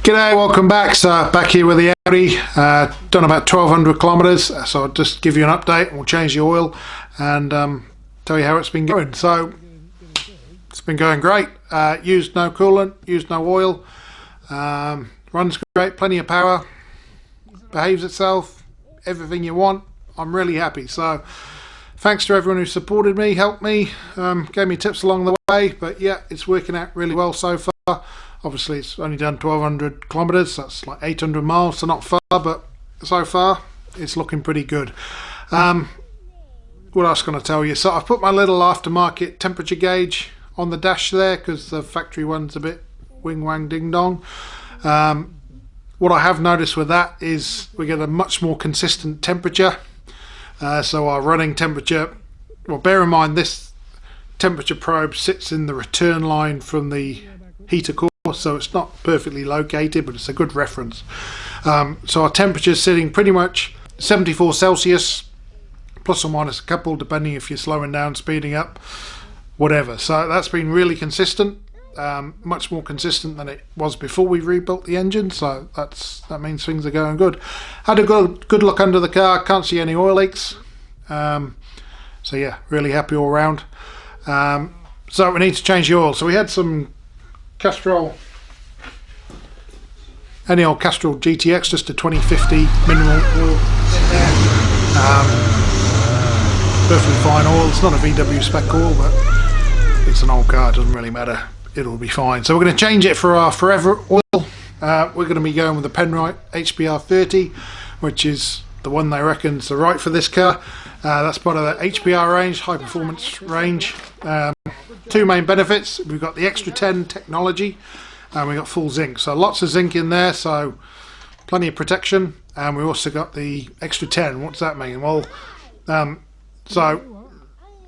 G'day, welcome back. So back here with the Audi, done about 1200 kilometers, so I'll just give you an update. We'll change the oil and tell you how it's been going. So it's been going great. Used no coolant, used no oil, runs great, plenty of power, behaves itself, everything you want. I'm really happy. So thanks to everyone who supported me, helped me, gave me tips along the way, but yeah, it's working out really well so far. Obviously it's only done 1200 kilometers, that's like 800 miles, so not far, but so far it's looking pretty good. What else can I tell you? So I've put my little aftermarket temperature gauge on the dash there because the factory one's a bit wing wang ding dong. What I have noticed with that is we get a much more consistent temperature. So our running temperature, well, bear in mind this temperature probe sits in the return line from the heater core, so it's not perfectly located, but it's a good reference. So our temperature is sitting pretty much 74 Celsius, plus or minus a couple, depending if you're slowing down, speeding up, whatever. So that's been really consistent, much more consistent than it was before we rebuilt the engine. So that means things are going good. Had a good look under the car, can't see any oil leaks. So yeah, really happy all around. So we need to change the oil. So we had some Castrol, any old Castrol GTX, just a 2050 mineral oil in there. Perfectly fine oil. It's not a VW spec oil, but it's an old car, it doesn't really matter, it'll be fine. So we're going to change it for our forever oil. We're going to be going with the Penrite HPR30, which is the one they reckon is the right for this car. That's part of the HPR range, high performance range. Two main benefits: we've got the extra 10 technology and we've got full zinc, so lots of zinc in there, so plenty of protection. And we also got the extra 10. What's that mean? Well, so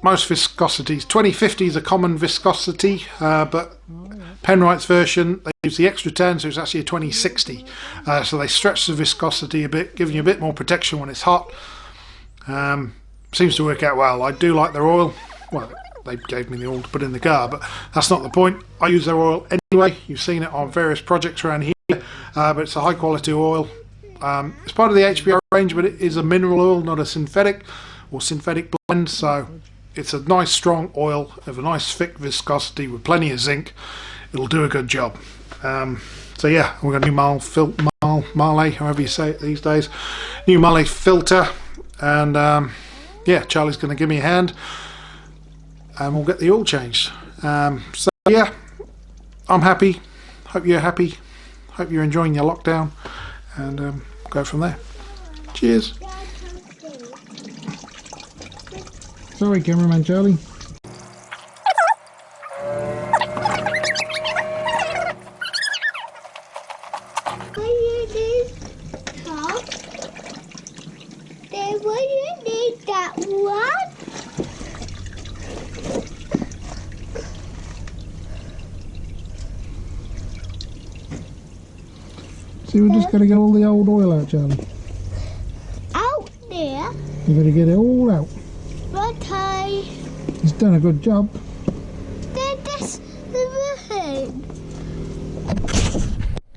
most viscosities, 2050 is a common viscosity, but Penrite's version, they use the extra 10, so it's actually a 2060. So they stretch the viscosity a bit, giving you a bit more protection when it's hot. Seems to work out well. I do like their oil. Well, they gave me the oil to put in the car, but that's not the point. I use their oil anyway. You've seen it on various projects around here, but it's a high quality oil. It's part of the HPR range, but it is a mineral oil, not a synthetic or synthetic blend. So it's a nice strong oil of a nice thick viscosity with plenty of zinc. It'll do a good job. So yeah, we've got a new Mahle, however you say it these days, new Mahle filter, and yeah, Charlie's going to give me a hand and we'll get the oil changed. So yeah, I'm happy, hope you're happy, hope you're enjoying your lockdown, and go from there. Cheers. Sorry, cameraman Charlie. See, we're just going to get all the old oil out, Charlie. Out there? You've got to get it all out. Okay. He's done a good job. That's the thing.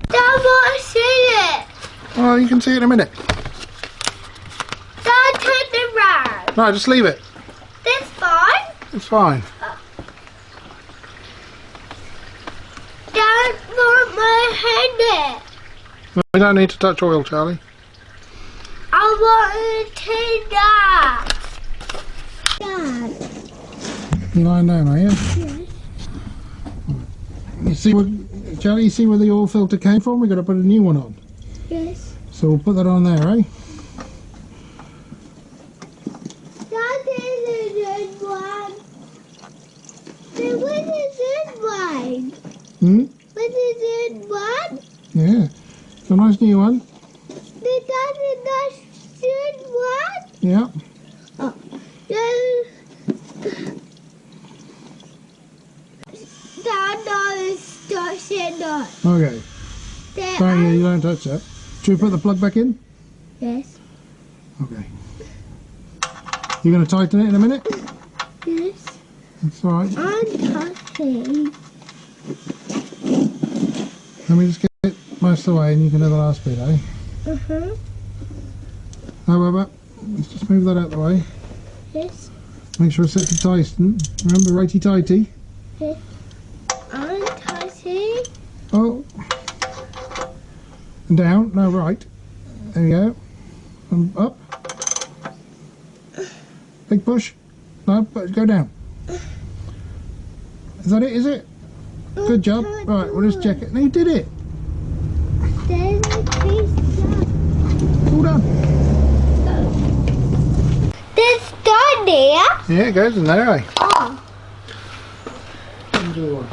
Dad, want to see it. Oh, you can see it in a minute. Dad, turn it round. No, just leave it. That's fine? It's fine. Dad, want my hand it. No, you don't need to touch oil, Charlie. I want to take that. Dad. You lying down, are you? Yes. You see where, Charlie, you see where the oil filter came from? We've got to put a new one on. Yes. So we'll put that on there, eh? That is a good one. Then what is this one? What is this one? Yeah. It's a nice new one. That's a nice good one? Yeah. Oh. Then Dad, no, touch it not. Okay. Sorry, yeah, you don't touch that. Should we put the plug back in? Yes. Okay. You're going to tighten it in a minute? Yes. That's alright. I'm touching. Let me just get it most of the way and you can do the last bit, eh? However, let's just move that out of the way. Yes. Make sure it's set to Tyson. Remember, righty tighty. Yes. Tighty. Oh. And down. No, right. There we go. And up. Big push. No, but go down. Is that it? Is it? Good job. Right, we'll just check it. No, you did it. Then All done. there's done there. Yeah, it goes in there, eh? Oh. Do one.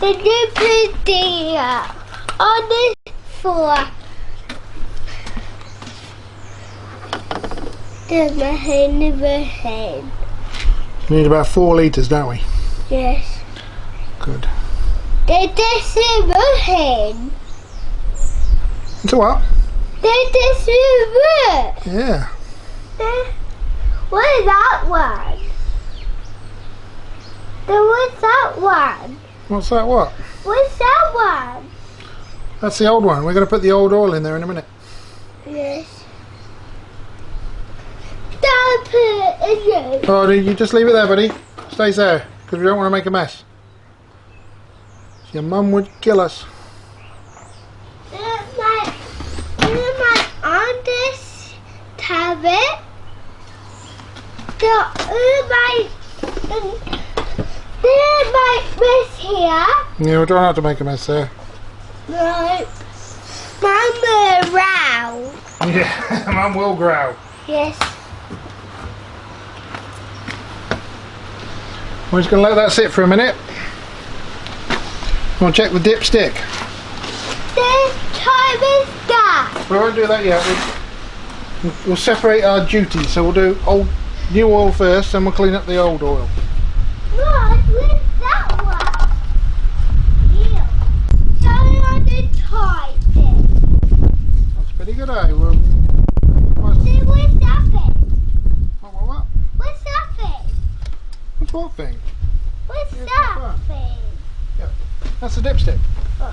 The new put there on the floor. There's my hand in my hand. We need about 4 litres, don't we? Yes. Good. There's this in my hand. It's a what? There's this in my Yeah. What is that one? What's that one? What's that what? What's that one? That's the old one. We're going to put the old oil in there in a minute. Yes. Don't put it in there. Oh, you just leave it there, buddy. Stays there, because we don't want to make a mess. Your mum would kill us. There's my on this tablet. There's my miss here. Yeah, we don't have to make a mess there. Right. Mama row. Yeah, mum will growl. Yes. We're just going to let that sit for a minute. We'll check the dipstick. This time is that. We won't do that yet. We'll separate our duties. So we'll do new oil first, then we'll clean up the old oil. Look, where's that one? Yeah. Turn on the tight bit. That's pretty good, eh? See, where's that bit? What? What's that thing? What's what thing? What's Yeah, that thing? That's the dipstick. Oh.